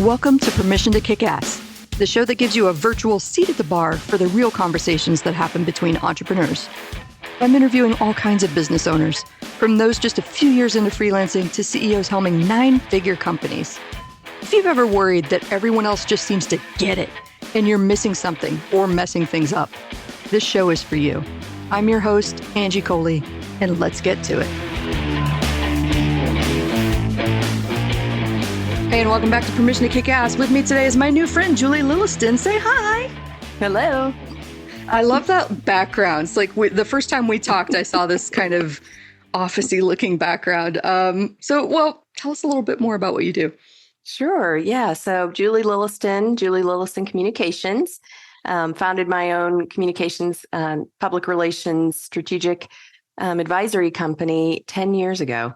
Welcome to Permission to Kick Ass, the show that gives you a virtual seat at the bar for the real conversations that happen between entrepreneurs. I'm interviewing all kinds of business owners, from those just a few years into freelancing to CEOs helming 9-figure companies. If you've ever worried that everyone else just seems to get it and you're missing something or messing things up, this show is for you. I'm your host, Angie Coley, and let's get to it. Hey, and welcome back to Permission to Kick Ass. With me today is my new friend, Julie Lilliston. Say hi. Hello. I love that background. It's like the first time we talked, I saw this kind of office-y looking background. Well, tell us a little bit more about what you do. Sure. Yeah. So Julie Lilliston Communications, founded my own communications, public relations, strategic advisory company 10 years ago.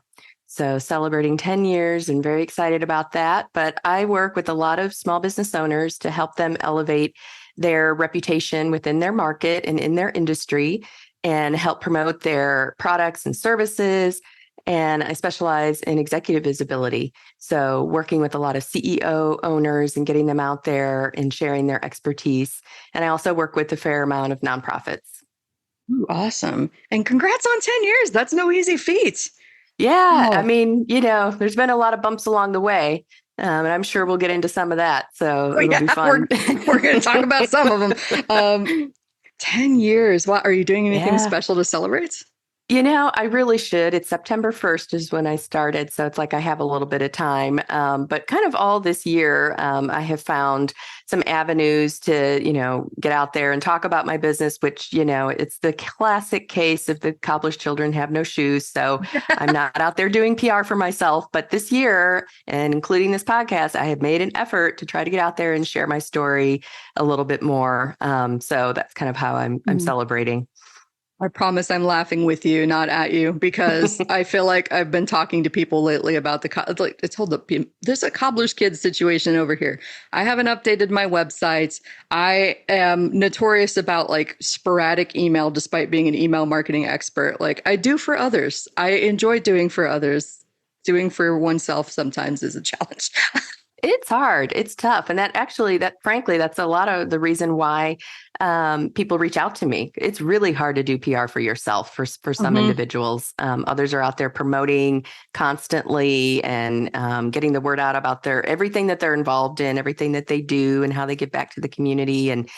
So celebrating 10 years and very excited about that. But I work with a lot of small business owners to help them elevate their reputation within their market and in their industry and help promote their products and services. And I specialize in executive visibility. So working with a lot of CEO owners and getting them out there and sharing their expertise. And I also work with a fair amount of nonprofits. Ooh, awesome. And congrats on 10 years. That's no easy feat. Yeah. Oh. I mean, there's been a lot of bumps along the way. And I'm sure we'll get into some of that. So it'll be fun. We're going to talk about some of them. 10 years. Wow. Are you doing anything special to celebrate? I really should. It's September 1st is when I started. So it's like I have a little bit of time. But kind of all this year, I have found some avenues to, get out there and talk about my business, which, it's the classic case of the cobbler's children have no shoes. So I'm not out there doing PR for myself. But this year, and including this podcast, I have made an effort to try to get out there and share my story a little bit more. So that's kind of how I'm celebrating. I promise I'm laughing with you, not at you, because I feel like I've been talking to people lately about there's a cobbler's kids situation over here. I haven't updated my website. I am notorious about sporadic email, despite being an email marketing expert. I do for others. I enjoy doing for others. Doing for oneself sometimes is a challenge. It's hard. It's tough. And frankly, that's a lot of the reason why people reach out to me. It's really hard to do PR for yourself for some individuals. Others are out there promoting constantly and getting the word out about everything that they're involved in, everything that they do and how they give back to the community. And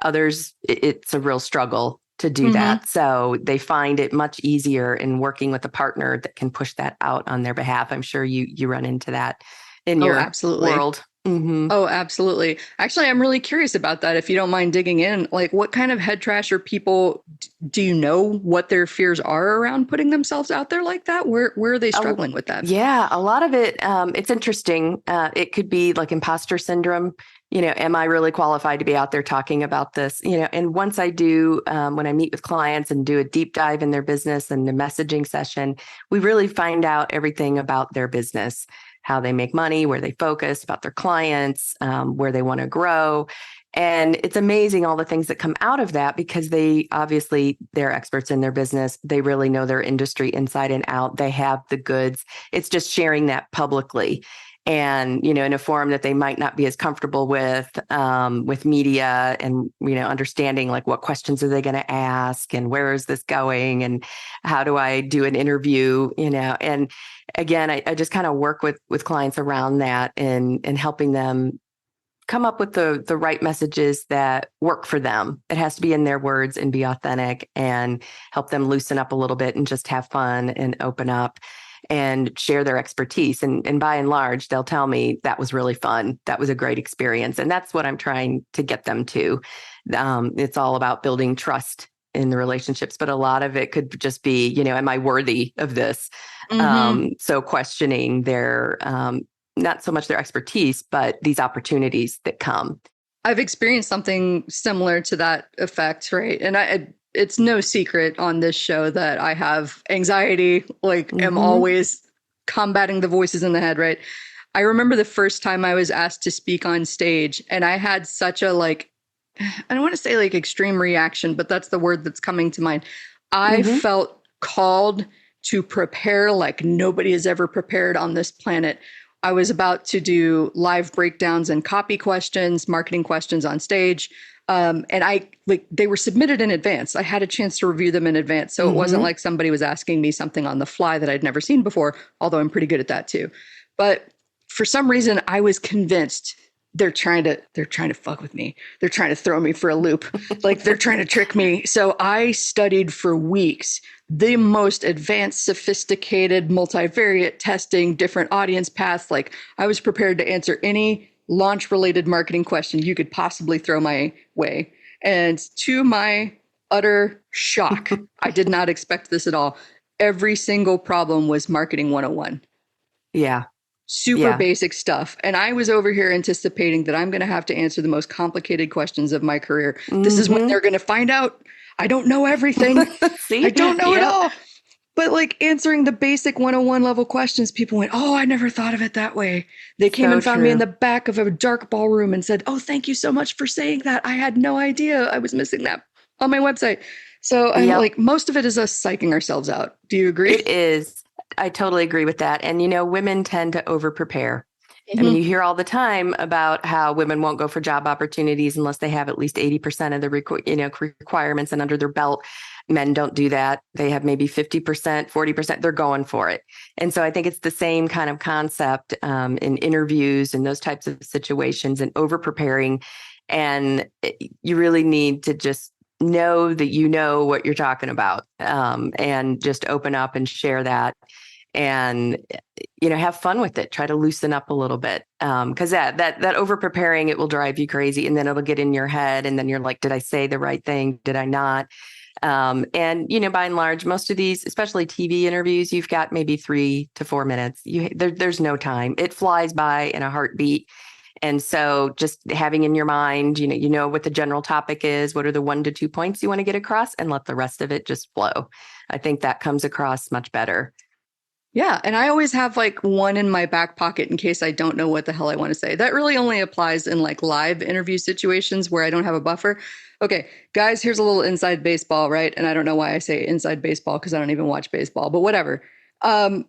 others, it's a real struggle to do that. So they find it much easier in working with a partner that can push that out on their behalf. I'm sure you run into that in your world. Mm-hmm. Oh, absolutely. Actually, I'm really curious about that. If you don't mind digging in, what kind of head trash or people, do you know what their fears are around putting themselves out there like that? Where are they struggling with that? Yeah, a lot of it, it's interesting. It could be like imposter syndrome. Am I really qualified to be out there talking about this? And once I do, when I meet with clients and do a deep dive in their business and the messaging session, we really find out everything about their business, how they make money, where they focus, about their clients, where they want to grow. And it's amazing all the things that come out of that because they're experts in their business. They really know their industry inside and out. They have the goods. It's just sharing that publicly. And, in a forum that they might not be as comfortable with media and, understanding what questions are they going to ask and where is this going and how do I do an interview, and again, I just kind of work with clients around that and helping them come up with the right messages that work for them. It has to be in their words and be authentic and help them loosen up a little bit and just have fun and open up and share their expertise. And by and large, they'll tell me that was really fun. That was a great experience. And that's what I'm trying to get them to. It's all about building trust in the relationships, but a lot of it could just be, am I worthy of this? So questioning their, not so much their expertise, but these opportunities that come. I've experienced something similar to that effect, right? And it's no secret on this show that I have anxiety, am always combating the voices in the head, right? I remember the first time I was asked to speak on stage and I had such a I don't want to say extreme reaction, but that's the word that's coming to mind. I felt called to prepare like nobody has ever prepared on this planet. I was about to do live breakdowns and copy questions, marketing questions on stage. And they were submitted in advance. I had a chance to review them in advance. So it wasn't like somebody was asking me something on the fly that I'd never seen before, although I'm pretty good at that too. But for some reason, I was convinced they're trying to fuck with me. They're trying to throw me for a loop. Like they're trying to trick me. So I studied for weeks, the most advanced, sophisticated, multivariate testing, different audience paths. Like I was prepared to answer any launch related marketing question you could possibly throw my way. And to my utter shock, I did not expect this at all. Every single problem was marketing 101. Yeah. Super basic stuff. And I was over here anticipating that I'm going to have to answer the most complicated questions of my career. This is when they're going to find out I don't know everything. See? I don't know it all. But like answering the basic 101 level questions, people went, oh, I never thought of it that way. They came and found me in the back of a dark ballroom and said, oh, thank you so much for saying that. I had no idea I was missing that on my website. So I'm like, most of it is us psyching ourselves out. Do you agree? It is. I totally agree with that. And, women tend to over prepare. I mean, you hear all the time about how women won't go for job opportunities unless they have at least 80% of the requirements and under their belt. Men don't do that. They have maybe 50%, 40%. They're going for it. And so I think it's the same kind of concept in interviews and those types of situations and over preparing. And you really need to just know that you know what you're talking about and just open up and share that. And, have fun with it. Try to loosen up a little bit. Because that over preparing, it will drive you crazy. And then it'll get in your head. And then you're like, did I say the right thing? Did I not? And, by and large, most of these, especially TV interviews, you've got maybe 3 to 4 minutes. There's no time. It flies by in a heartbeat. And so just having in your mind, you know what the general topic is, what are the 1 to 2 points you want to get across, and let the rest of it just flow. I think that comes across much better. Yeah. And I always have like one in my back pocket in case I don't know what the hell I want to say. That really only applies in like live interview situations where I don't have a buffer. Okay, guys, here's a little inside baseball, right? And I don't know why I say inside baseball because I don't even watch baseball, but whatever. On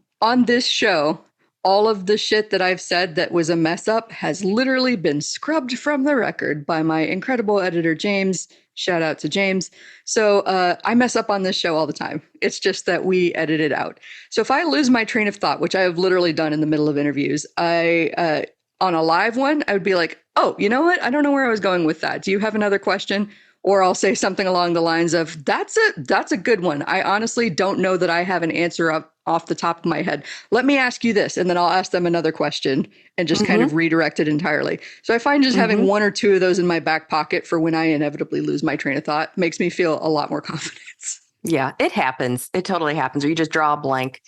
this show, all of the shit that I've said that was a mess up has literally been scrubbed from the record by my incredible editor, James. Shout out to James. So I mess up on this show all the time. It's just that we edit it out. So if I lose my train of thought, which I have literally done in the middle of interviews, on a live one, I would be like, oh, you know what? I don't know where I was going with that. Do you have another question? Or I'll say something along the lines of, that's a good one. I honestly don't know that I have an answer off the top of my head. Let me ask you this. And then I'll ask them another question and just kind of redirect it entirely. So I find just having 1 or 2 of those in my back pocket for when I inevitably lose my train of thought makes me feel a lot more confidence. Yeah, it happens. It totally happens. Or you just draw a blank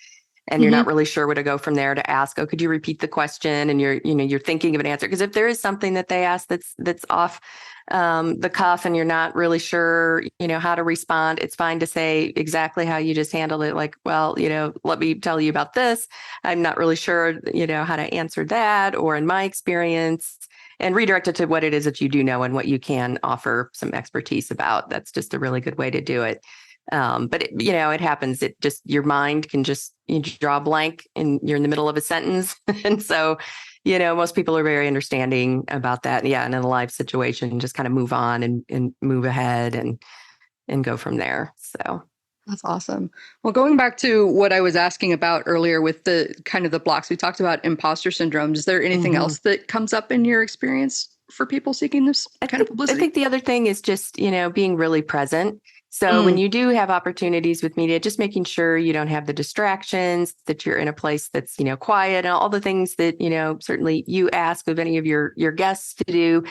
and you're not really sure where to go from there to ask, oh, could you repeat the question? And you're thinking of an answer. Because if there is something that they ask that's off the cuff and you're not really sure, how to respond, it's fine to say exactly how you just handled it. Like, well, let me tell you about this. I'm not really sure, how to answer that, or in my experience, and redirect it to what it is that you do know and what you can offer some expertise about. That's just a really good way to do it. But it happens. It just, your mind can you draw a blank and you're in the middle of a sentence. And so, most people are very understanding about that. Yeah. And in a live situation, just kind of move on and move ahead and go from there. So that's awesome. Well, going back to what I was asking about earlier with the kind of the blocks, we talked about imposter syndrome. Is there anything else that comes up in your experience for people seeking this kind of publicity? I think the other thing is just, being really present. So when you do have opportunities with media, just making sure you don't have the distractions, that you're in a place that's, quiet, and all the things that, certainly you ask of any of your guests to do.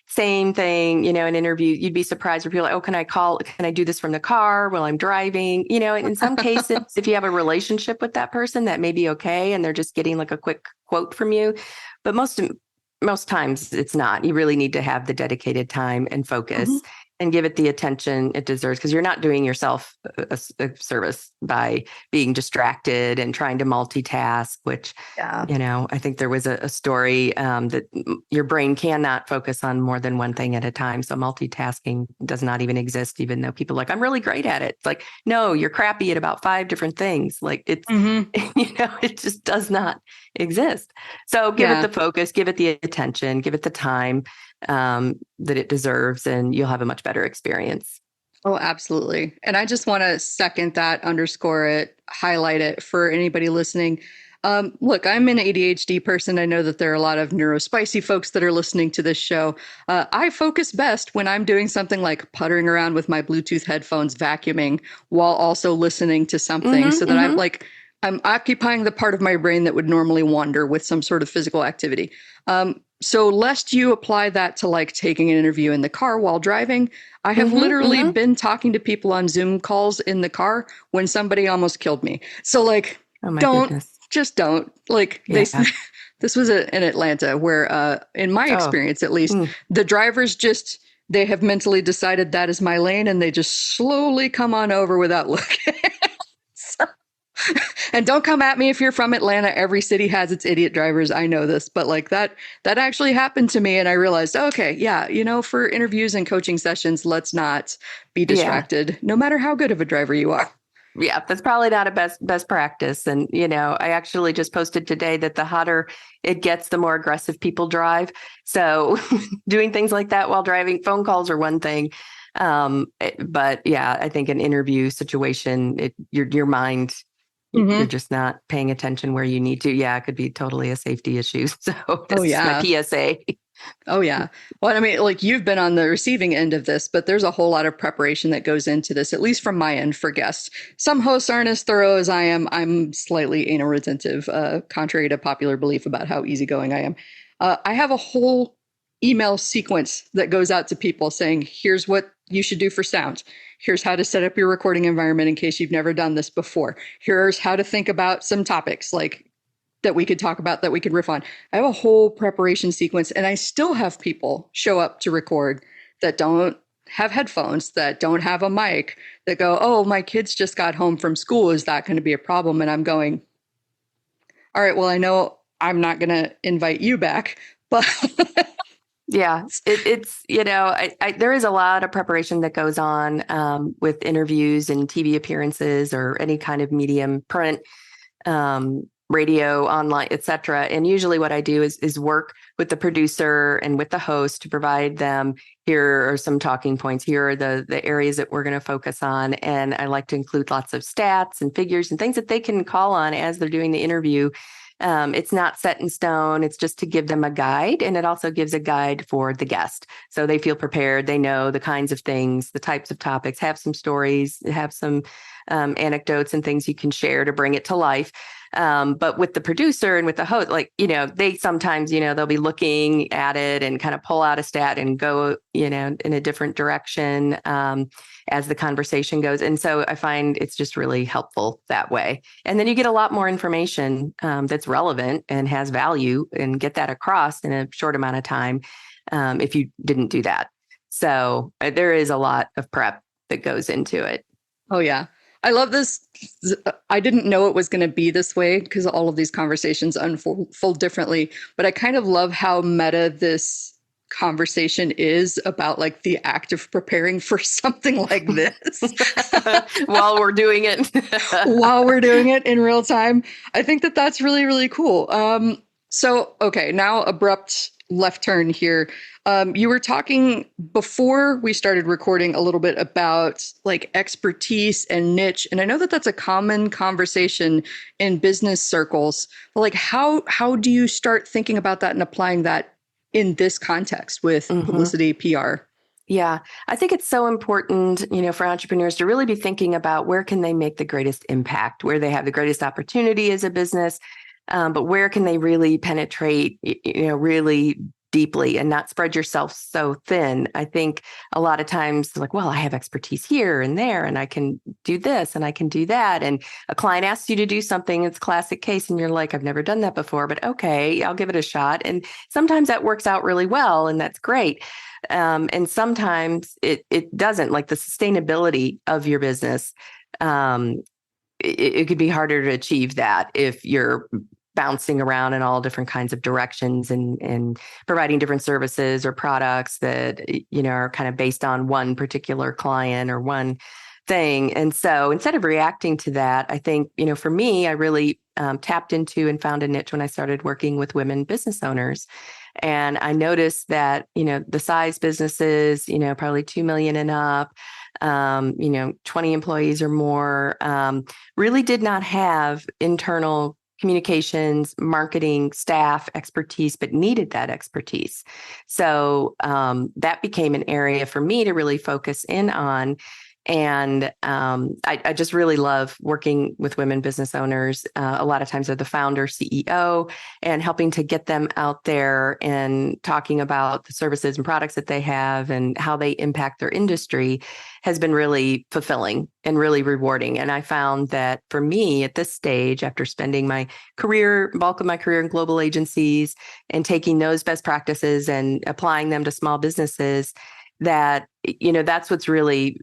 Same thing, an interview, you'd be surprised if you're like, oh, can I do this from the car while I'm driving? In some cases, if you have a relationship with that person, that may be okay. And they're just getting like a quick quote from you. But most times it's not. You really need to have the dedicated time and focus. and give it the attention it deserves, because you're not doing yourself a service by being distracted and trying to multitask, which, I think there was a story that your brain cannot focus on more than one thing at a time. So multitasking does not even exist, even though people are like, I'm really great at it. It's like, no, you're crappy at about 5 different things. Like it's, it just does not exist. So give it the focus, give it the attention, give it the time that it deserves, and you'll have a much better experience. Oh, absolutely. And I just want to second that, underscore it, highlight it for anybody listening. Look, I'm an ADHD person. I know that there are a lot of neurospicy folks that are listening to this show. I focus best when I'm doing something like puttering around with my Bluetooth headphones, vacuuming, while also listening to something, so that I'm occupying the part of my brain that would normally wander with some sort of physical activity. So lest you apply that to like taking an interview in the car while driving, I have literally been talking to people on Zoom calls in the car when somebody almost killed me. So like, just don't. Like this was in Atlanta where, in my experience, at least, the drivers they have mentally decided that is my lane, and they just slowly come on over without looking. And don't come at me if you're from Atlanta. Every city has its idiot drivers. I know this, but like that actually happened to me. And I realized, okay, for interviews and coaching sessions, let's not be distracted, no matter how good of a driver you are. Yeah, that's probably not a best practice. And, I actually just posted today that the hotter it gets, the more aggressive people drive. So doing things like that while driving, phone calls are one thing. But yeah, I think an interview situation, your mind, you're just not paying attention where you need to. Yeah, it could be totally a safety issue. So this is my PSA. Oh, yeah. Well, I mean, like you've been on the receiving end of this, but there's a whole lot of preparation that goes into this, at least from my end for guests. Some hosts aren't as thorough as I am. I'm slightly anal retentive, contrary to popular belief about how easygoing I am. I have a whole email sequence that goes out to people saying, here's what you should do for sound. Here's how to set up your recording environment in case you've never done this before. Here's how to think about some topics like that we could talk about, that we could riff on. I have a whole preparation sequence, and I still have people show up to record that don't have headphones, that don't have a mic, that go, oh, my kids just got home from school. Is that going to be a problem? And I'm going, all right, well, I know I'm not going to invite you back, but... Yeah, it's there is a lot of preparation that goes on with interviews and TV appearances or any kind of medium, print, radio, online, etc. And usually what I do is work with the producer and with the host to provide them, here are some talking points, here are the areas that we're going to focus on. And I like to include lots of stats and figures and things that they can call on as they're doing the interview. It's not set in stone. It's just to give them a guide. And it also gives a guide for the guest. So they feel prepared. They know the kinds of things, the types of topics, have some stories, have some anecdotes and things you can share to bring it to life. But with the producer and with the host, they sometimes, they'll be looking at it and kind of pull out a stat and go, in a different direction as the conversation goes. And so I find it's just really helpful that way. And then you get a lot more information that's relevant and has value, and get that across in a short amount of time if you didn't do that. So there is a lot of prep that goes into it. Oh, yeah. I love this. I didn't know it was going to be this way because all of these conversations unfold differently. But I kind of love how meta this conversation is about, like, the act of preparing for something like this. While we're doing it. While we're doing it in real time. I think that's really, really cool. So, okay, now abrupt left turn here. You were talking before we started recording a little bit about like expertise and niche. And I know that that's a common conversation in business circles. But like, how do you start thinking about that and applying that in this context with publicity, PR? Yeah, I think it's so important, for entrepreneurs to really be thinking about where can they make the greatest impact, where they have the greatest opportunity as a business, but where can they really penetrate, really deeply and not spread yourself so thin. I think a lot of times like, well, I have expertise here and there, and I can do this and I can do that. And a client asks you to do something, it's a classic case, and you're like, I've never done that before, but okay, I'll give it a shot. And sometimes that works out really well, and that's great. And sometimes it doesn't, like the sustainability of your business. It could be harder to achieve that if you're bouncing around in all different kinds of directions and providing different services or products that, are kind of based on one particular client or one thing. And so instead of reacting to that, I think, for me, I really tapped into and found a niche when I started working with women business owners. And I noticed that, the size businesses, probably 2 million and up, 20 employees or more, really did not have internal communications, marketing, staff expertise, but needed that expertise. So that became an area for me to really focus in on. And I just really love working with women business owners. A lot of times they're the founder, CEO, and helping to get them out there and talking about the services and products that they have and how they impact their industry has been really fulfilling and really rewarding. And I found that for me at this stage, after spending bulk of my career in global agencies and taking those best practices and applying them to small businesses, that, that's what's really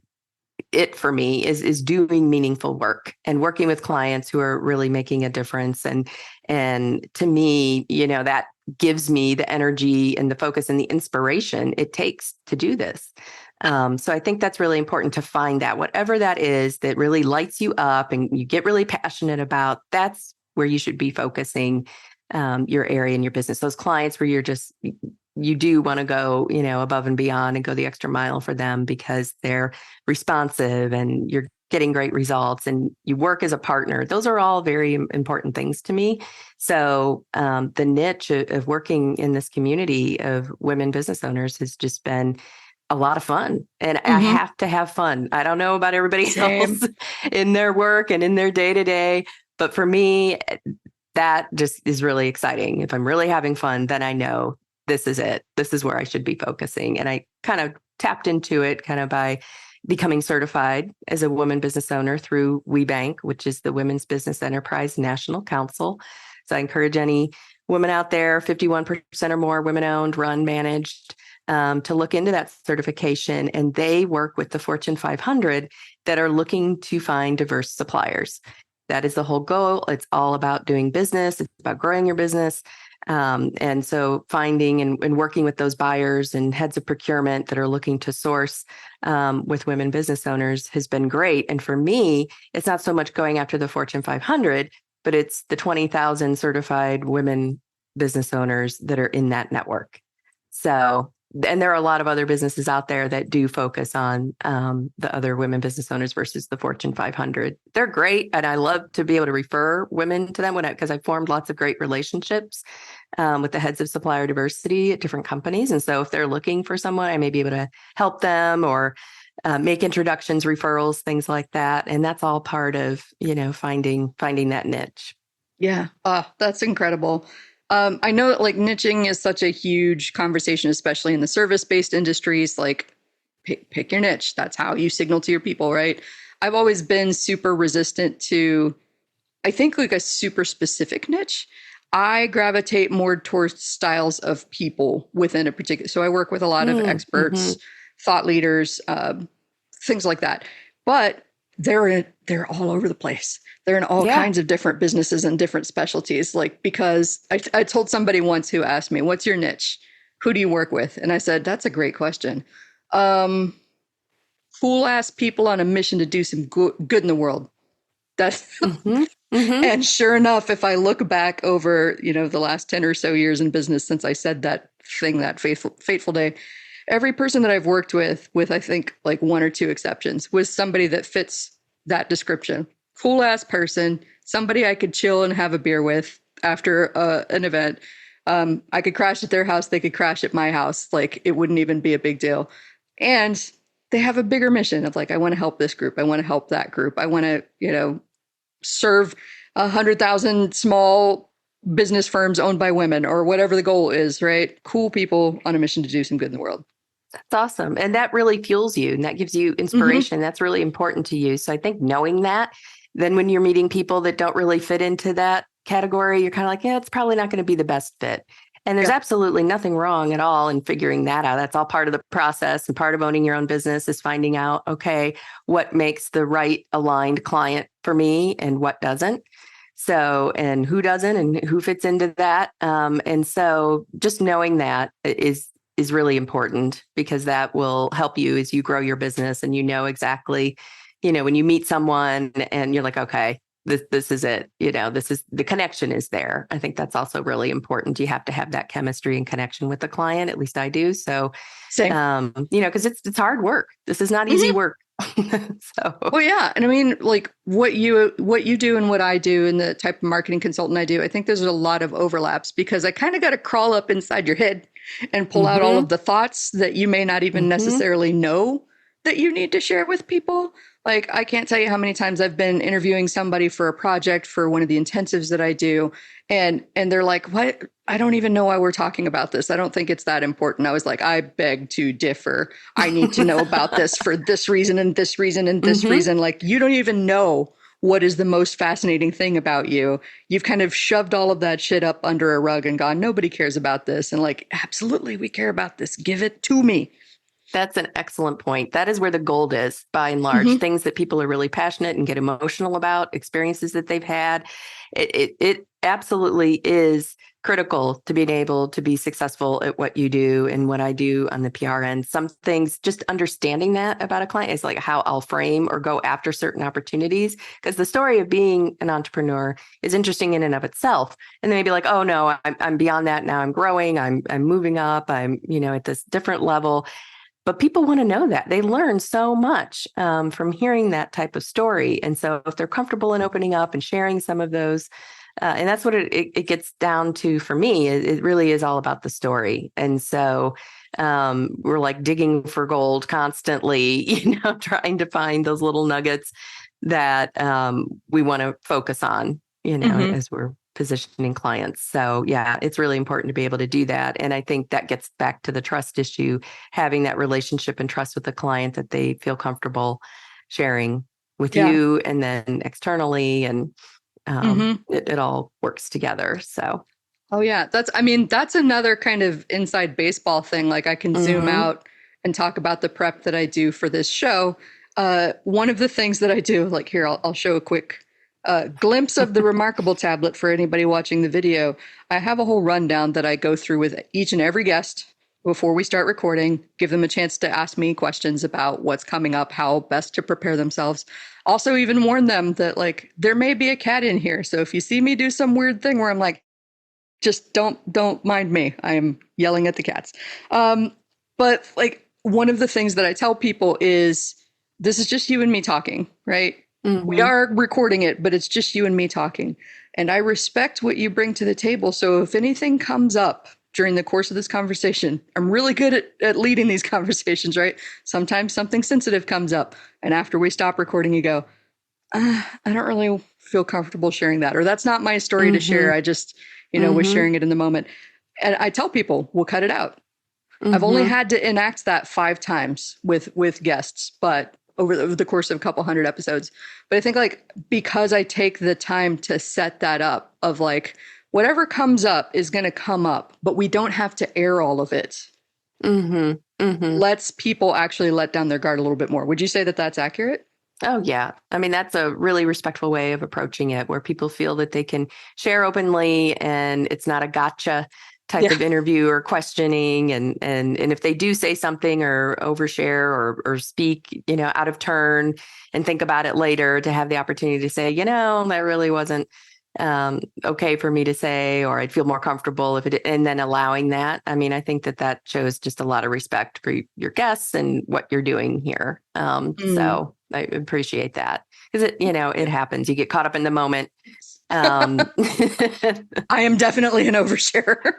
it for me is doing meaningful work and working with clients who are really making a difference. And to me, that gives me the energy and the focus and the inspiration it takes to do this. So I think that's really important to find that whatever that is that really lights you up and you get really passionate about, that's where you should be focusing your area in your business. Those clients where you do want to go, above and beyond and go the extra mile for them because they're responsive and you're getting great results and you work as a partner. Those are all very important things to me. So the niche of working in this community of women business owners has just been a lot of fun. And I have to have fun. I don't know about everybody else in their work and in their day-to-day, but for me, that just is really exciting. If I'm really having fun, then I know this is it. This is where I should be focusing. And I kind of tapped into it kind of by becoming certified as a woman business owner through WeBank, which is the Women's Business Enterprise National Council. So I encourage any woman out there, 51% or more women owned, run, managed, to look into that certification. And they work with the Fortune 500 that are looking to find diverse suppliers. That is the whole goal. It's all about doing business. It's about growing your business. And so finding and working with those buyers and heads of procurement that are looking to source with women business owners has been great. And for me, it's not so much going after the Fortune 500, but it's the 20,000 certified women business owners that are in that network. So, and there are a lot of other businesses out there that do focus on the other women business owners versus the Fortune 500. They're great. And I love to be able to refer women to them because I formed lots of great relationships with the heads of supplier diversity at different companies. And so if they're looking for someone, I may be able to help them or make introductions, referrals, things like that. And that's all part of, finding that niche. Yeah. That's incredible. I know that niching is such a huge conversation, especially in the service-based industries. Pick your niche. That's how you signal to your people, right? I've always been super resistant to, I think, a super specific niche. I gravitate more towards styles of people within a particular. So I work with a lot of experts, thought leaders, things like that. But they're all over the place. They're in all kinds of different businesses and different specialties. Because I told somebody once who asked me, "What's your niche? Who do you work with?" And I said, "That's a great question. Cool ass people on a mission to do some good in the world." That's And sure enough, if I look back over the last 10 or so years in business since I said that thing, that fateful day, every person that I've worked with I think one or two exceptions, was somebody that fits that description. Cool ass person, somebody I could chill and have a beer with after an event. I could crash at their house. They could crash at my house. It wouldn't even be a big deal. And they have a bigger mission of I want to help this group. I want to help that group. I want to, serve 100,000 small business firms owned by women or whatever the goal is, right? Cool people on a mission to do some good in the world. That's awesome. And that really fuels you and that gives you inspiration. That's really important to you. So I think knowing that, then when you're meeting people that don't really fit into that category, you're kind of like, yeah, it's probably not going to be the best fit. And there's absolutely nothing wrong at all in figuring that out. That's all part of the process, and part of owning your own business is finding out, okay, what makes the right aligned client for me and what doesn't. So, and who doesn't and who fits into that. And so just knowing that is really important, because that will help you as you grow your business, and you know exactly, when you meet someone and you're like, okay, this is it, this is the connection is there. I think that's also really important. You have to have that chemistry and connection with the client. At least I do. So, Same. because it's hard work. This is not easy work. So, well, yeah. And I mean, like what you do and what I do and the type of marketing consultant I do, I think there's a lot of overlaps, because I kind of got to crawl up inside your head and pull out all of the thoughts that you may not even necessarily know that you need to share with people. Like, I can't tell you how many times I've been interviewing somebody for a project for one of the intensives that I do. And they're like, what? I don't even know why we're talking about this. I don't think it's that important. I was like, I beg to differ. I need to know about this for this reason and this reason and this reason. Like, you don't even know what is the most fascinating thing about you. You've kind of shoved all of that shit up under a rug and gone, nobody cares about this. And like, absolutely, we care about this. Give it to me. That's an excellent point. That is where the gold is, by and large. Things that people are really passionate and get emotional about, experiences that they've had. It absolutely is critical to being able to be successful at what you do and what I do on the PR end. Some things, just understanding that about a client is like how I'll frame or go after certain opportunities, because the story of being an entrepreneur is interesting in and of itself. And then maybe like, oh no, I'm beyond that now. I'm growing. I'm moving up. I'm at this different level. But people want to know that. They learn so much from hearing that type of story. And so if they're comfortable in opening up and sharing some of those, and that's what it gets down to for me, it really is all about the story. And so we're like digging for gold constantly, trying to find those little nuggets that we want to focus on, as we're positioning clients. So yeah, it's really important to be able to do that. And I think that gets back to the trust issue, having that relationship and trust with the client that they feel comfortable sharing with you and then externally. And it all works together. So. Oh yeah. That's another kind of inside baseball thing. Like, I can zoom out and talk about the prep that I do for this show. One of the things that I do, like here, I'll show a quick glimpse of the Remarkable tablet for anybody watching the video. I have a whole rundown that I go through with each and every guest before we start recording, give them a chance to ask me questions about what's coming up, how best to prepare themselves. Also even warn them that like, there may be a cat in here. So if you see me do some weird thing where I'm like, just don't mind me, I am yelling at the cats. But like, one of the things that I tell people is, this is just you and me talking, right? We are recording it, but it's just you and me talking. And I respect what you bring to the table. So if anything comes up during the course of this conversation, I'm really good at leading these conversations, right? Sometimes something sensitive comes up. And after we stop recording, you go, I don't really feel comfortable sharing that. Or that's not my story to share. I just, was sharing it in the moment. And I tell people, we'll cut it out. I've only had to enact that 5 times with guests, but over the course of a couple hundred episodes. But I think like, because I take the time to set that up of like, whatever comes up is going to come up, but we don't have to air all of it. Lets people actually let down their guard a little bit more. Would you say that that's accurate? Oh, yeah. I mean, that's a really respectful way of approaching it, where people feel that they can share openly and it's not a gotcha type of interview or questioning. And if they do say something or overshare or speak, out of turn and think about it later, to have the opportunity to say, that really wasn't okay for me to say, or I'd feel more comfortable if it, and then allowing that. I mean, I think that shows just a lot of respect for your guests and what you're doing here. So I appreciate that, because it happens. You get caught up in the moment. I am definitely an oversharer.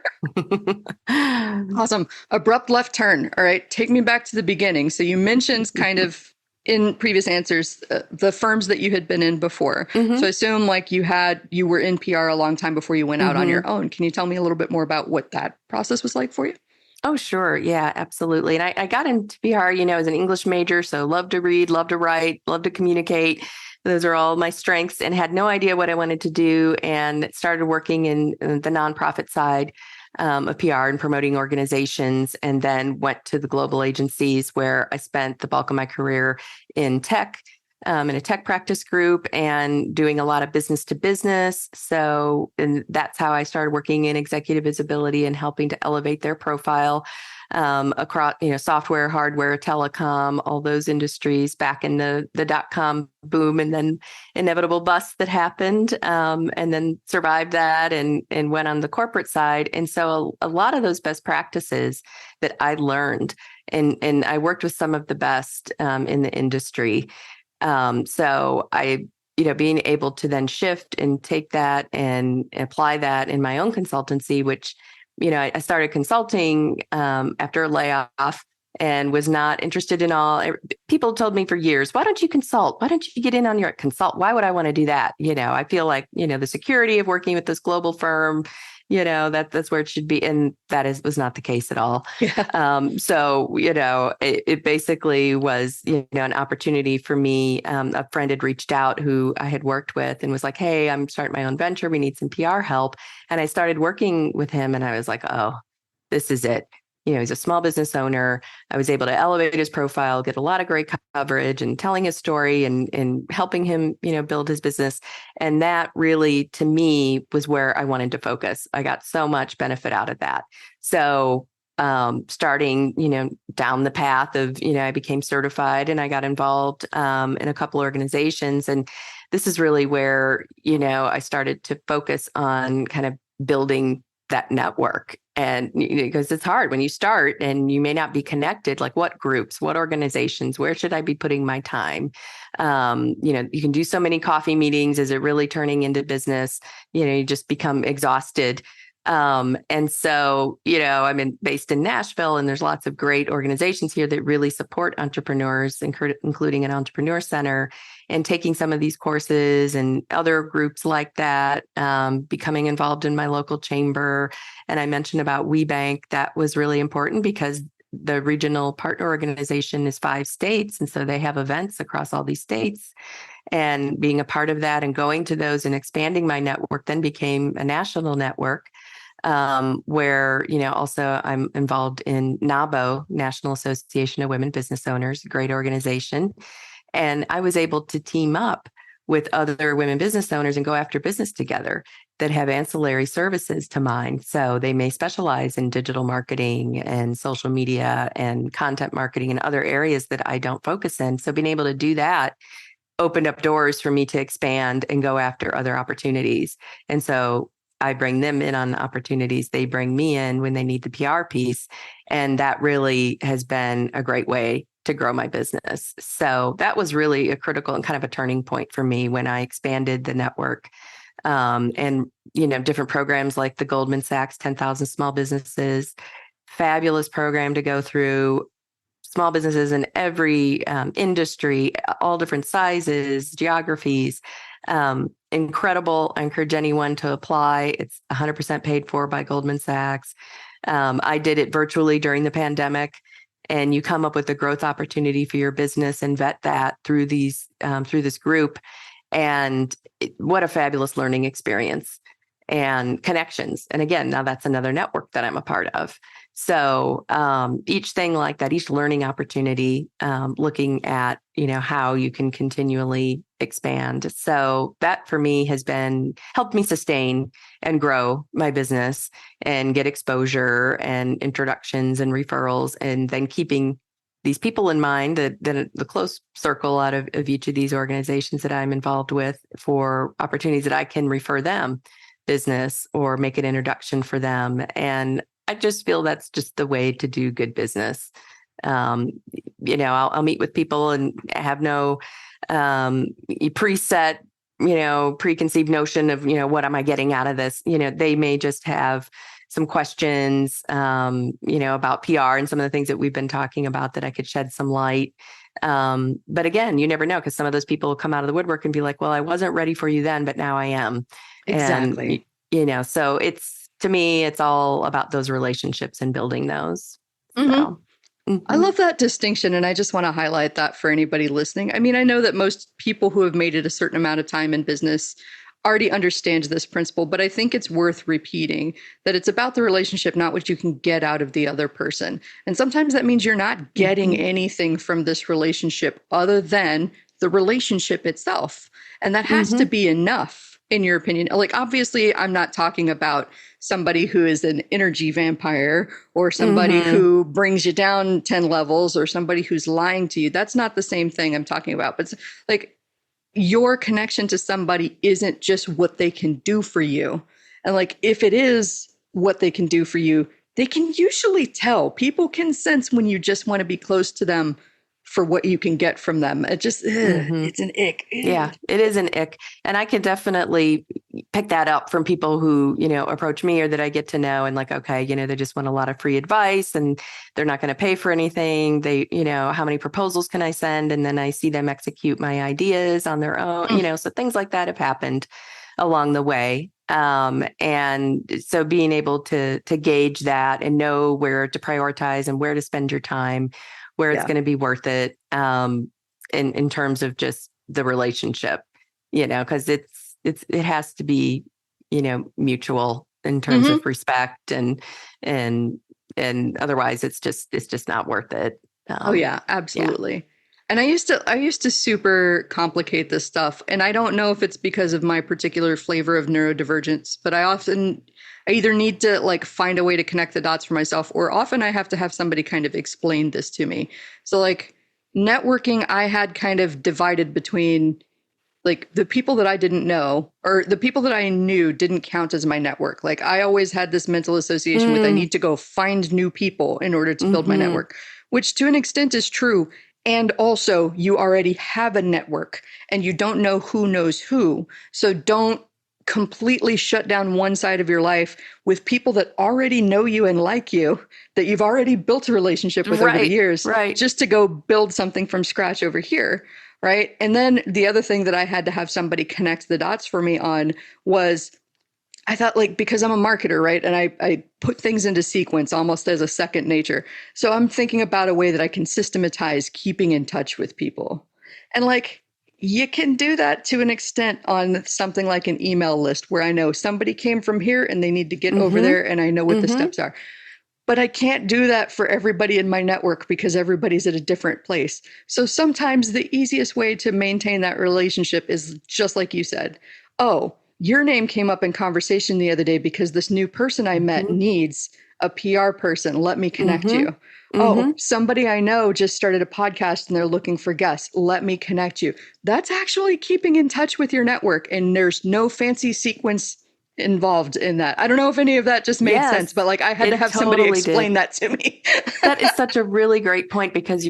Awesome. Abrupt left turn. All right. Take me back to the beginning. So you mentioned kind of in previous answers, the firms that you had been in before. Mm-hmm. So I assume like you were in PR a long time before you went out on your own. Can you tell me a little bit more about what that process was like for you? Oh, sure. Yeah, absolutely. And I got into PR, as an English major. So love to read, love to write, love to communicate. Those are all my strengths, and had no idea what I wanted to do, and started working in the nonprofit side of PR and promoting organizations, and then went to the global agencies where I spent the bulk of my career in tech, in a tech practice group, and doing a lot of business to business. So, and that's how I started working in executive visibility and helping to elevate their profile across, software, hardware, telecom, all those industries back in the dot-com boom, and then inevitable bust that happened, and then survived that and went on the corporate side. And so a lot of those best practices that I learned, and I worked with some of the best in the industry. So I, being able to then shift and take that and apply that in my own consultancy, which, I started consulting after a layoff and was not interested in all. People told me for years, why don't you consult? Why don't you get in on your consult? Why would I want to do that? I feel like, the security of working with this global firm, that's where it should be. And that was not the case at all. Yeah. So, it basically was, an opportunity for me. A friend had reached out who I had worked with and was like, hey, I'm starting my own venture. We need some PR help. And I started working with him, and I was like, oh, this is it. He's a small business owner. I was able to elevate his profile, get a lot of great coverage, and telling his story and helping him, build his business. And that really, to me, was where I wanted to focus. I got so much benefit out of that. So starting, down the path of, I became certified, and I got involved in a couple organizations. And this is really where, I started to focus on kind of building that network. And because it's hard when you start and you may not be connected, like what groups, what organizations, where should I be putting my time? You can do so many coffee meetings. Is it really turning into business? You just become exhausted. And so, I'm based in Nashville, and there's lots of great organizations here that really support entrepreneurs, including an entrepreneur center, and taking some of these courses and other groups like that, becoming involved in my local chamber. And I mentioned about WeBank. That was really important because the regional partner organization is 5 states. And so they have events across all these states. And being a part of that and going to those and expanding my network then became a national network, where, also I'm involved in NABO, National Association of Women Business Owners, a great organization. And I was able to team up with other women business owners and go after business together that have ancillary services to mine. So they may specialize in digital marketing and social media and content marketing and other areas that I don't focus in. So being able to do that opened up doors for me to expand and go after other opportunities. And so I bring them in on opportunities. They bring me in when they need the PR piece. And that really has been a great way to grow my business. So that was really a critical and kind of a turning point for me when I expanded the network. And, different programs like the Goldman Sachs 10,000 Small Businesses, fabulous program to go through. Small businesses in every industry, all different sizes, geographies. Incredible. I encourage anyone to apply. It's 100% paid for by Goldman Sachs. I did it virtually during the pandemic, and you come up with a growth opportunity for your business and vet that through this group. And what a fabulous learning experience and connections. And again, now that's another network that I'm a part of. So each thing like that, each learning opportunity, looking at, how you can continually expand. So that for me has helped me sustain and grow my business and get exposure and introductions and referrals, and then keeping these people in mind, the close circle out of each of these organizations that I'm involved with for opportunities that I can refer them business or make an introduction for them. And I just feel that's just the way to do good business. I'll meet with people and have no preset, preconceived notion of, what am I getting out of this? They may just have some questions, about PR and some of the things that we've been talking about that I could shed some light. But again, you never know, because some of those people will come out of the woodwork and be like, well, I wasn't ready for you then, but now I am. Exactly. And, so to me, it's all about those relationships and building those. Mm-hmm. So. I love that distinction. And I just want to highlight that for anybody listening. I mean, I know that most people who have made it a certain amount of time in business already understand this principle, but I think it's worth repeating that it's about the relationship, not what you can get out of the other person. And sometimes that means you're not getting anything from this relationship other than the relationship itself. And that has to be enough, in your opinion. Like, obviously, I'm not talking about somebody who is an energy vampire or somebody who brings you down 10 levels or somebody who's lying to you. That's not the same thing I'm talking about. But it's like, your connection to somebody isn't just what they can do for you. And like, if it is what they can do for you, they can usually tell. People can sense when you just want to be close to them for what you can get from them. It just, it's an ick. Yeah, it is an ick. And I can definitely pick that up from people who, approach me or that I get to know and like, okay, they just want a lot of free advice and they're not going to pay for anything. They, how many proposals can I send? And then I see them execute my ideas on their own, so things like that have happened along the way. And so being able to gauge that and know where to prioritize and where to spend your time, where it's going to be worth it, in terms of just the relationship, because it has to be, mutual in terms of respect and otherwise it's just not worth it. Oh yeah, absolutely. Yeah. And I used to super complicate this stuff. And I don't know if it's because of my particular flavor of neurodivergence, but I either need to like find a way to connect the dots for myself, or often I have to have somebody kind of explain this to me. So like networking, I had kind of divided between like the people that I didn't know or the people that I knew didn't count as my network. Like I always had this mental association with I need to go find new people in order to build my network, which to an extent is true. And also you already have a network and you don't know who knows who. So don't completely shut down one side of your life with people that already know you and like you, that you've already built a relationship with over the years, just to go build something from scratch over here. Right. And then the other thing that I had to have somebody connect the dots for me on was I thought, like, because I'm a marketer, right? And I put things into sequence almost as a second nature. So I'm thinking about a way that I can systematize keeping in touch with people. And like, you can do that to an extent on something like an email list where I know somebody came from here and they need to get over there and I know what the steps are. But I can't do that for everybody in my network because everybody's at a different place. So sometimes the easiest way to maintain that relationship is just like you said. Oh, your name came up in conversation the other day because this new person I met needs a PR person. Let me connect you. Oh, somebody I know just started a podcast and they're looking for guests. Let me connect you. That's actually keeping in touch with your network, and there's no fancy sequence involved in that. I don't know if any of that just made sense, but like I had to have somebody explain that to me. That is such a really great point because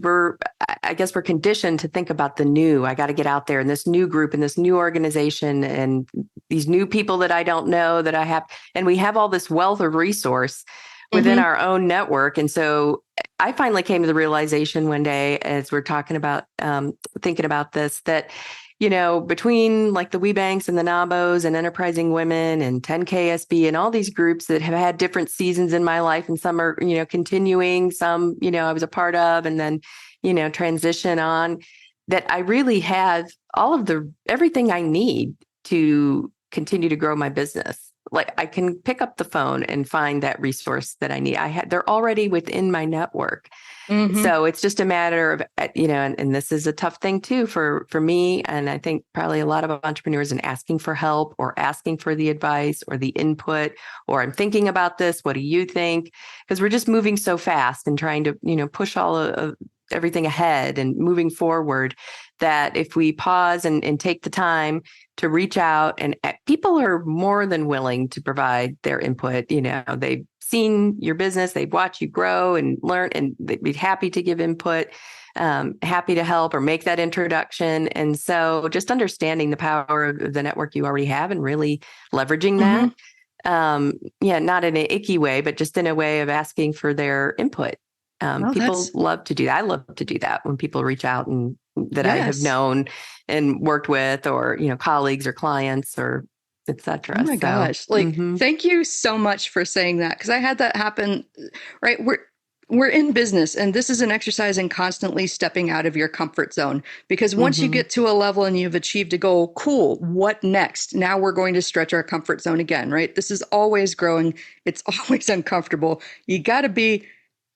I guess we're conditioned to think about the new. I got to get out there in this new group and this new organization and these new people that I don't know that I have. And we have all this wealth of resource within our own network. And so I finally came to the realization one day as we're talking about, thinking about this, that between like the WeBanks and the NABOs and Enterprising Women and 10KSB and all these groups that have had different seasons in my life, and some are, continuing, some, I was a part of, and then, transition on, that I really have everything I need to continue to grow my business. Like I can pick up the phone and find that resource that I need. They're already within my network. So it's just a matter of, and this is a tough thing too for me. And I think probably a lot of entrepreneurs, in asking for help or asking for the advice or the input, or I'm thinking about this. What do you think? Because we're just moving so fast and trying to, push all of everything ahead and moving forward, that if we pause and take the time to reach out, and people are more than willing to provide their input. They've seen your business, they've watched you grow and learn, and they'd be happy to give input, happy to help or make that introduction. And so just understanding the power of the network you already have and really leveraging that. Yeah, not in an icky way, but just in a way of asking for their input. People love to do that. I love to do that when people reach out and that I have known and worked with, or, colleagues or clients or et cetera. Oh my gosh. Thank you so much for saying that. Cause I had that happen, right? We're in business, and this is an exercise in constantly stepping out of your comfort zone, because once you get to a level and you've achieved a goal, cool, what next? Now we're going to stretch our comfort zone again, right? This is always growing. It's always uncomfortable. You got to be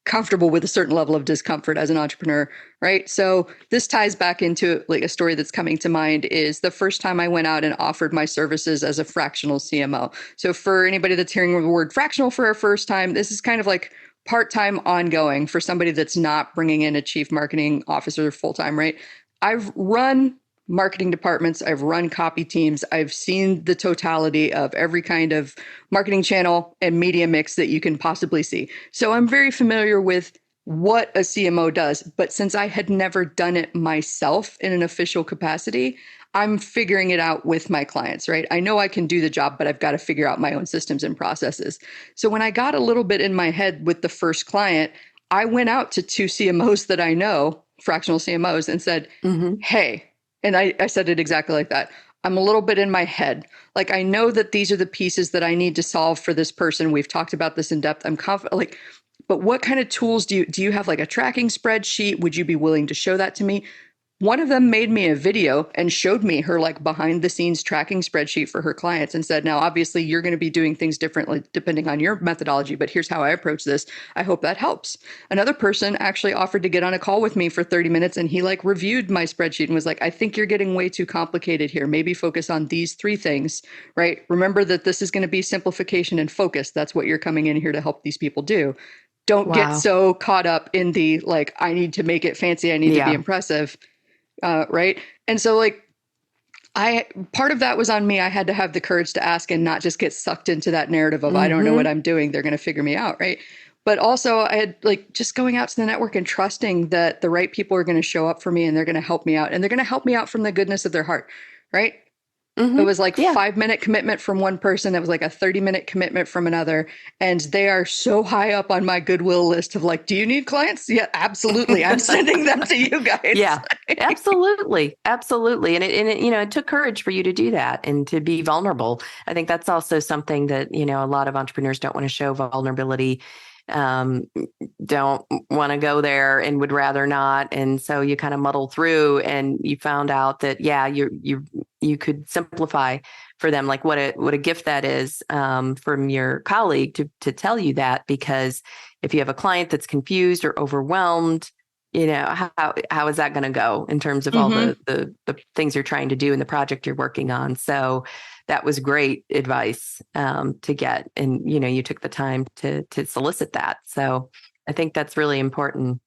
comfortable with a certain level of discomfort as an entrepreneur, right? So this ties back into like a story that's coming to mind is the first time I went out and offered my services as a fractional CMO. So for anybody that's hearing the word fractional for a first time, this is kind of like part-time ongoing for somebody that's not bringing in a chief marketing officer full-time, right? I've run marketing departments, I've run copy teams, I've seen the totality of every kind of marketing channel and media mix that you can possibly see. So I'm very familiar with what a CMO does, but since I had never done it myself in an official capacity, I'm figuring it out with my clients, right? I know I can do the job, but I've got to figure out my own systems and processes. So when I got a little bit in my head with the first client, I went out to two CMOs that I know, fractional CMOs, and said, hey, and I said it exactly like that. I'm a little bit in my head. Like, I know that these are the pieces that I need to solve for this person. We've talked about this in depth. I'm confident, like, but what kind of tools do you have, like a tracking spreadsheet? Would you be willing to show that to me? One of them made me a video and showed me her like behind the scenes tracking spreadsheet for her clients and said, now, obviously you're going to be doing things differently depending on your methodology, but here's how I approach this. I hope that helps. Another person actually offered to get on a call with me for 30 minutes and he like reviewed my spreadsheet and was like, I think you're getting way too complicated here. Maybe focus on these three things, right? Remember that this is going to be simplification and focus. That's what you're coming in here to help these people do. Don't get so caught up in the, like, I need to make it fancy. I need to be impressive. Right. And so like, part of that was on me. I had to have the courage to ask and not just get sucked into that narrative of, I don't know what I'm doing. They're going to figure me out. Right. But also I had like just going out to the network and trusting that the right people are going to show up for me and they're going to help me out, and they're going to help me out from the goodness of their heart. Right. It was like 5-minute commitment from one person. That was like a 30-minute commitment from another. And they are so high up on my goodwill list of like, do you need clients? Yeah, absolutely. I'm sending them to you guys. Yeah, absolutely. Absolutely. And it took courage for you to do that and to be vulnerable. I think that's also something that, a lot of entrepreneurs don't want to show vulnerability, don't want to go there and would rather not. And so you kind of muddle through and you found out that, you could simplify for them, like what a gift that is, from your colleague to tell you that, because if you have a client that's confused or overwhelmed, how is that going to go in terms of all the things you're trying to do and the project you're working on? So that was great advice to get. And, you took the time to solicit that. So I think that's really important.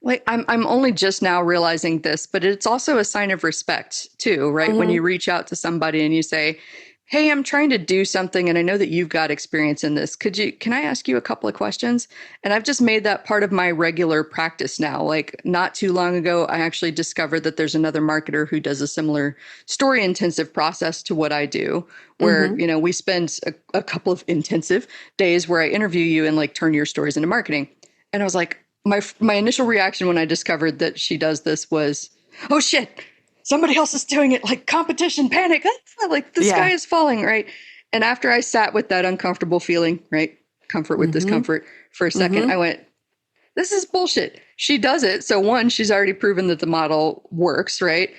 Like I'm only just now realizing this, but it's also a sign of respect too, right? When you reach out to somebody and you say, hey, I'm trying to do something and I know that you've got experience in this. Can I ask you a couple of questions? And I've just made that part of my regular practice now. Like not too long ago, I actually discovered that there's another marketer who does a similar story intensive process to what I do, where, we spend a couple of intensive days where I interview you and like turn your stories into marketing. And I was like, my initial reaction when I discovered that she does this was, oh shit, somebody else is doing it, like competition, panic, like the sky is falling, right? And after I sat with that uncomfortable feeling, right? Comfort with discomfort for a second, I went, this is bullshit. She does it. So one, she's already proven that the model works, right?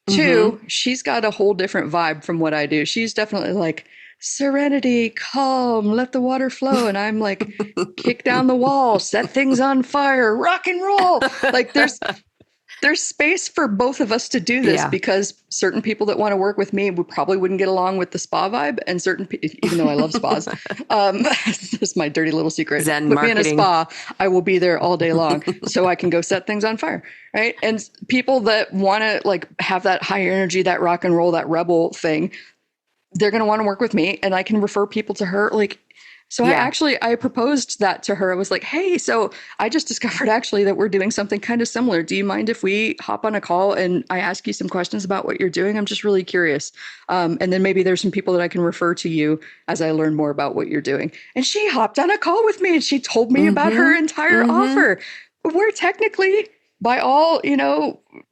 Two, she's got a whole different vibe from what I do. She's definitely like, serenity, calm, let the water flow. And I'm like, kick down the wall, set things on fire, rock and roll. Like there's space for both of us to do this because certain people that want to work with me probably wouldn't get along with the spa vibe. And certain even though I love spas, that's my dirty little secret. Zen Put marketing. me in a spa, I will be there all day long so I can go set things on fire. Right. And people that want to like have that higher energy, that rock and roll, that rebel thing, they're going to want to work with me and I can refer people to her. Like So Yeah. I proposed that to her. I was like, hey, so I just discovered actually that we're doing something kind of similar. Do you mind if we hop on a call and I ask you some questions about what you're doing? I'm just really curious. And then maybe there's some people that I can refer to you as I learn more about what you're doing. And she hopped on a call with me and she told me about her Mm-hmm. entire Mm-hmm. offer. We're technically, by all,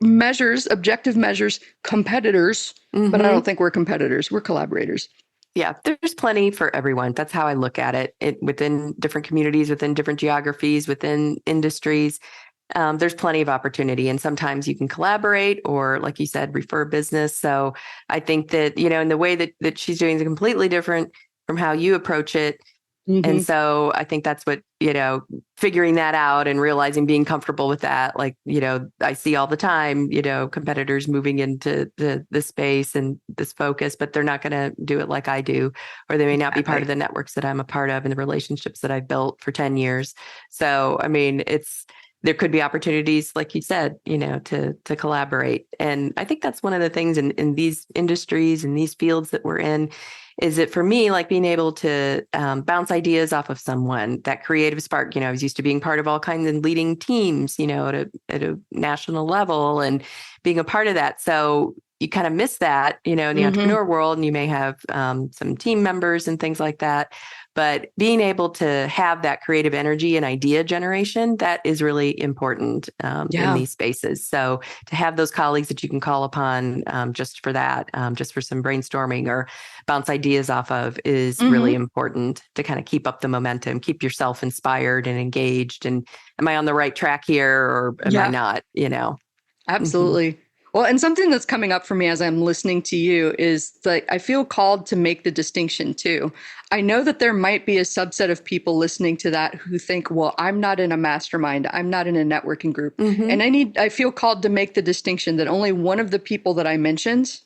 measures, objective measures, competitors, but I Mm-hmm. don't think we're competitors. We're collaborators. Yeah, there's plenty for everyone. That's how I look at it. Within different communities, within different geographies, within industries. There's plenty of opportunity, and sometimes you can collaborate or, like you said, refer business. So I think that, in the way that she's doing is completely different from how you approach it. And Mm-hmm. so I think that's what, figuring that out and realizing, being comfortable with that. Like, I see all the time, competitors moving into the space and this focus, but they're not going to do it like I do, or they may not be part of Exactly. the networks that I'm a part of and the relationships that I've built for 10 years. So, I mean, there could be opportunities, like you said, to collaborate. And I think that's one of the things in these industries and these fields that we're in, is it for me, like being able to bounce ideas off of someone, that creative spark. I was used to being part of all kinds of leading teams, at a national level and being a part of that. So you kind of miss that, in the Mm-hmm. entrepreneur world, and you may have some team members and things like that. But being able to have that creative energy and idea generation, that is really important in Yeah. these spaces. So to have those colleagues that you can call upon just for that, just for some brainstorming or bounce ideas off of, is really Mm-hmm. important to kind of keep up the momentum, keep yourself inspired and engaged. And am I on the right track here, or am I Yeah. not? Mhm. Absolutely. Well, and something that's coming up for me as I'm listening to you is like I feel called to make the distinction too. I know that there might be a subset of people listening to that who think, well, I'm not in a mastermind, I'm not in a networking group. And Mhm. I feel called to make the distinction that only one of the people that I mentioned,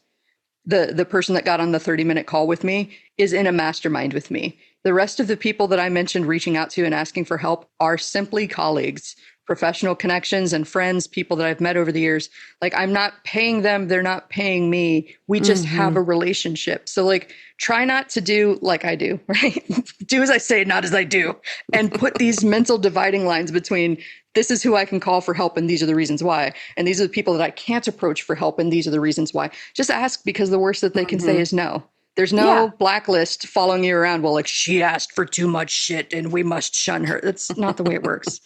the person that got on the 30-minute call with me, is in a mastermind with me. The rest of the people that I mentioned reaching out to and asking for help are simply colleagues, professional connections and friends, people that I've met over the years. Like, I'm not paying them, they're not paying me. We just have a Mhm. relationship. So like, try not to do like I do, right? Do as I say, not as I do, and put these mental dividing lines between this is who I can call for help and these are the reasons why, and these are the people that I can't approach for help and these are the reasons why. Just ask, because the worst that they can say Mhm. is no. There's no Yeah. blacklist following you around. Well, like, she asked for too much shit and we must shun her. That's not the way it works.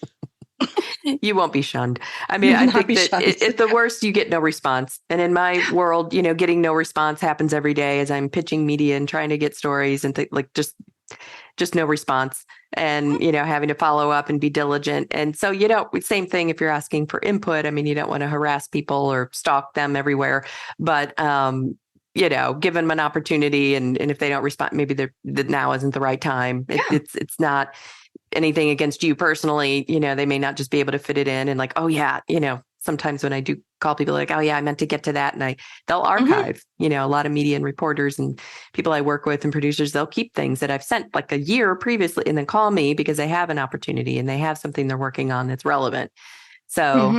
You won't be shunned. I mean, You will I not think be that shunned. at the worst, you get no response. And in my world, getting no response happens every day as I'm pitching media and trying to get stories and like just no response, and having to follow up and be diligent. And so same thing if you're asking for input. I mean, you don't want to harass people or stalk them everywhere, but give them an opportunity, and if they don't respond, maybe that now isn't the right time. Yeah. It's not anything against you personally. They may not just be able to fit it in, and like, oh yeah, sometimes when I do call people, like, oh yeah, I meant to get to that, and they'll Mm-hmm. archive. A lot of media and reporters and people I work with and producers, they'll keep things that I've sent like a year previously and then call me because they have an opportunity and they have something they're working on that's relevant. So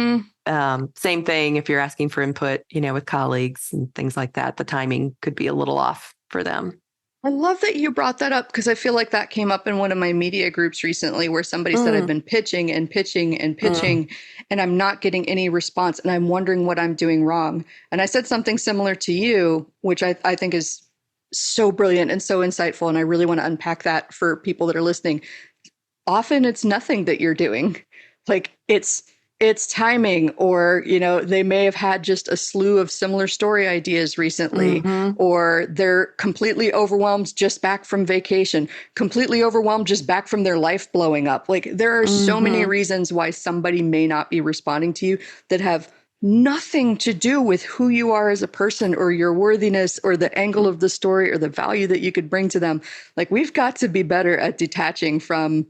Mm-hmm. same thing if you're asking for input, with colleagues and things like that, the timing could be a little off for them. I love that you brought that up because I feel like that came up in one of my media groups recently where somebody said I've Mm, been pitching and pitching and mm, pitching and I'm not getting any response and I'm wondering what I'm doing wrong. And I said something similar to you, which I think is so brilliant and so insightful. And I really want to unpack that for people that are listening. Often it's nothing that you're doing. Like, it's timing, or they may have had just a slew of similar story ideas recently, mm-hmm, or they're completely overwhelmed just back from vacation, completely overwhelmed just back from their life blowing up. Like, there are so many mm-hmm. reasons why somebody may not be responding to you that have nothing to do with who you are as a person or your worthiness or the angle of the story or the value that you could bring to them. Like, we've got to be better at detaching from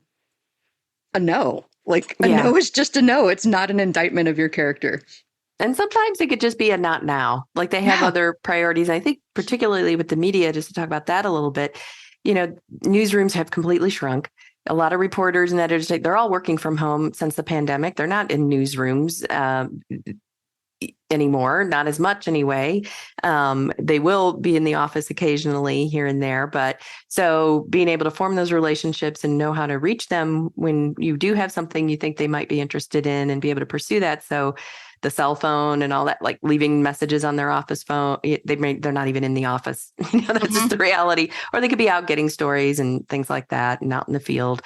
a no. Like, a Yeah. no is just a no. It's not an indictment of your character. And sometimes it could just be a not now. Like they have Yeah. other priorities. I think particularly with the media, just to talk about that a little bit, newsrooms have completely shrunk. A lot of reporters and editors, they're all working from home since the pandemic. They're not in newsrooms. anymore, not as much anyway. They will be in the office occasionally here and there, but so being able to form those relationships and know how to reach them when you do have something you think they might be interested in and be able to pursue that. So the cell phone and all that, like leaving messages on their office phone, they're not even in the office. That's just the reality. Or they could be out getting stories and things like that and out in the field.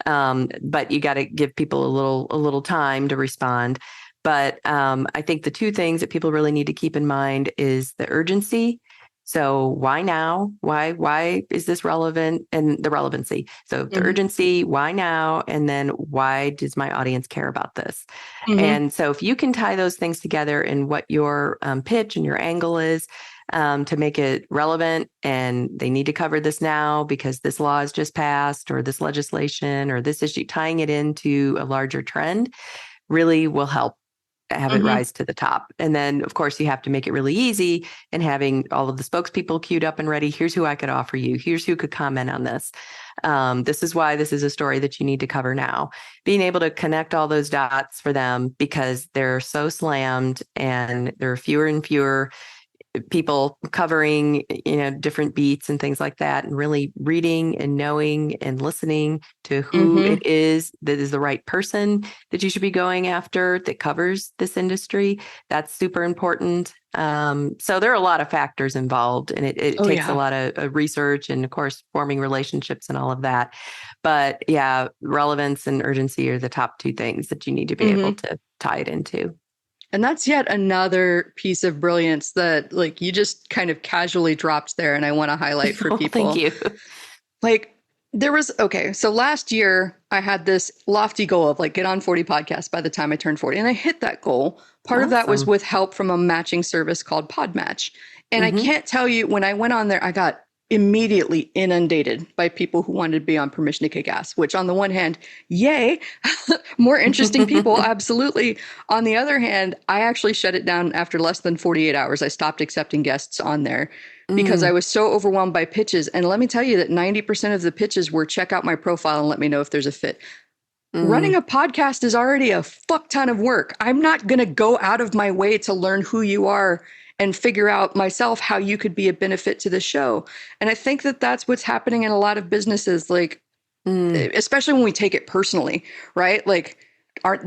But you got to give people a little time to respond. But I think the two things that people really need to keep in mind is the urgency. So why now? Why is this relevant? And the relevancy. So the urgency, why now? And then why does my audience care about this? And so if you can tie those things together in what your pitch and your angle is, to make it relevant, and they need to cover this now because this law has just passed, or this legislation, or this issue, tying it into a larger trend really will help have it rise to the top. And then, of course, you have to make it really easy, and having all of the spokespeople queued up and ready. Here's who I could offer you. Here's who could comment on this. This is why this is a story that you need to cover now. Being able to connect all those dots for them, because they're so slammed and there are fewer and fewer people covering, different beats and things like that, and really reading and knowing and listening to who it is that is the right person that you should be going after that covers this industry. That's super important. So there are a lot of factors involved, and it takes a lot of research and, of course, forming relationships and all of that. But yeah, relevance and urgency are the top two things that you need to be able to tie it into. And that's yet another piece of brilliance that like you just kind of casually dropped there. And I want to highlight for people. Thank you. Like so last year I had this lofty goal of like get on 40 podcasts by the time I turned 40. And I hit that goal. Part of that was with help from a matching service called Podmatch. And I can't tell you, when I went on there, I got immediately inundated by people who wanted to be on Permission to Kick Ass, which on the one hand, yay, more interesting people, absolutely. On the other hand, I actually shut it down after less than 48 hours. I stopped accepting guests on there because I was so overwhelmed by pitches. And let me tell you that 90% of the pitches were check out my profile and let me know if there's a fit. Running a podcast is already a fuck ton of work. I'm not going to go out of my way to learn who you are and figure out myself how you could be a benefit to the show. And I think that that's what's happening in a lot of businesses, like, especially when we take it personally, right? Like,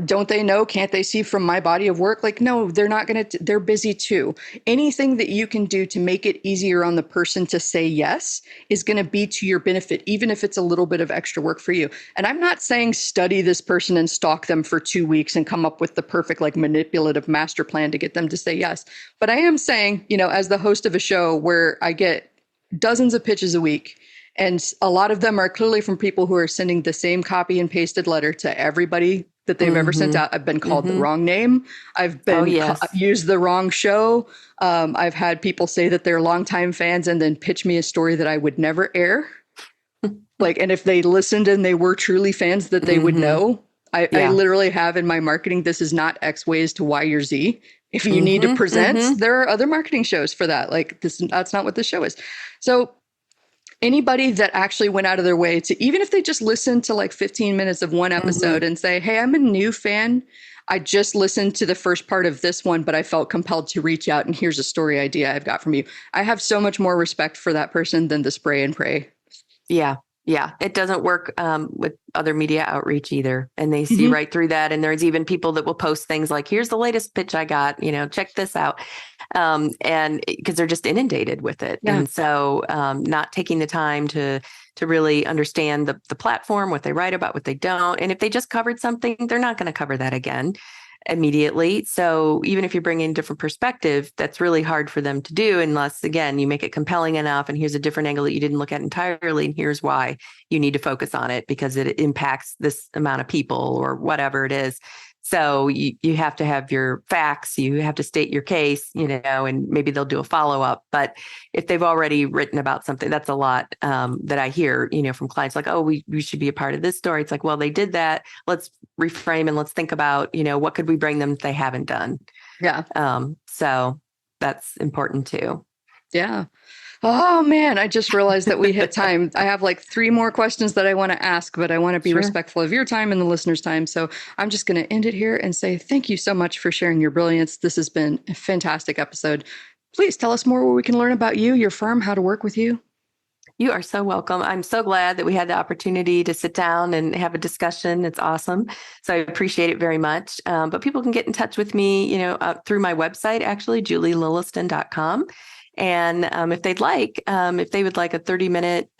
don't they know? Can't they see from my body of work? Like, no, they're not going to, they're busy too. Anything that you can do to make it easier on the person to say yes is going to be to your benefit, even if it's a little bit of extra work for you. And I'm not saying study this person and stalk them for 2 weeks and come up with the perfect, like, manipulative master plan to get them to say yes. But I am saying, as the host of a show where I get dozens of pitches a week, and a lot of them are clearly from people who are sending the same copy and pasted letter to everybody that they've ever sent out. I've been called the wrong name. I've been used the wrong show. I've had people say that they're longtime fans and then pitch me a story that I would never air. And if they listened and they were truly fans, that they would know. I literally have in my marketing, this is not X ways to Y or Z. If you need to present, there are other marketing shows for that. Like that's not what the show is. So anybody that actually went out of their way to, even if they just listen to like 15 minutes of one episode and say, hey, I'm a new fan. I just listened to the first part of this one, but I felt compelled to reach out, and here's a story idea I've got from you. I have so much more respect for that person than the spray and pray. Yeah. Yeah. It doesn't work with other media outreach either. And they see right through that. And there's even people that will post things like, here's the latest pitch I got, check this out. And because they're just inundated with it. Yeah. And so not taking the time to really understand the platform, what they write about, what they don't. And if they just covered something, they're not going to cover that again immediately. So even if you bring in different perspective, that's really hard for them to do unless, again, you make it compelling enough. And here's a different angle that you didn't look at entirely. And here's why you need to focus on it, because it impacts this amount of people or whatever it is. So you have to have your facts, you have to state your case, and maybe they'll do a follow-up. But if they've already written about something, that's a lot that I hear, from clients like, oh, we should be a part of this story. It's like, well, they did that. Let's reframe and let's think about, what could we bring them that they haven't done? Yeah. So that's important too. Yeah. Oh man, I just realized that we hit time. I have like 3 more questions that I want to ask, but I want to be respectful of your time and the listeners' time. So I'm just going to end it here and say thank you so much for sharing your brilliance. This has been a fantastic episode. Please tell us more where we can learn about you, your firm, how to work with you. You are so welcome. I'm so glad that we had the opportunity to sit down and have a discussion. It's awesome. So I appreciate it very much. But people can get in touch with me, through my website, actually, julielilliston.com. And if they'd like, if they would like a 30-minute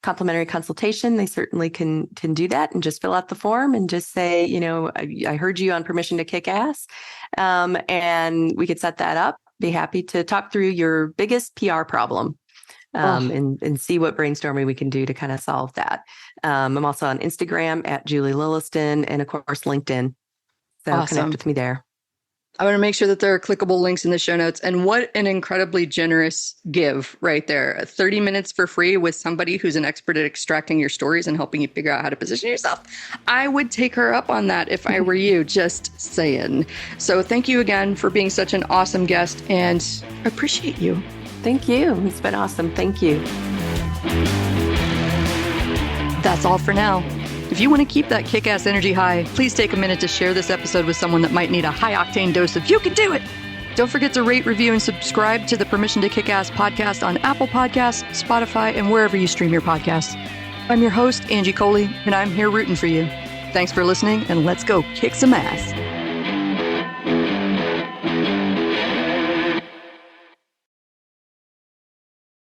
complimentary consultation, they certainly can do that and just fill out the form and just say, I heard you on Permission to Kick Ass. And we could set that up. Be happy to talk through your biggest PR problem. And see what brainstorming we can do to kind of solve that. I'm also on Instagram at Julie Lilliston and of course LinkedIn. So Connect with me there. I want to make sure that there are clickable links in the show notes. And what an incredibly generous give right there. 30 minutes for free with somebody who's an expert at extracting your stories and helping you figure out how to position yourself. I would take her up on that if I were you, just saying. So thank you again for being such an awesome guest, and I appreciate you. Thank you. It's been awesome. Thank you. That's all for now. If you want to keep that kick-ass energy high, please take a minute to share this episode with someone that might need a high-octane dose of "you can do it." Don't forget to rate, review, and subscribe to the Permission to Kick Ass podcast on Apple Podcasts, Spotify, and wherever you stream your podcasts. I'm your host, Angie Coley, and I'm here rooting for you. Thanks for listening, and let's go kick some ass.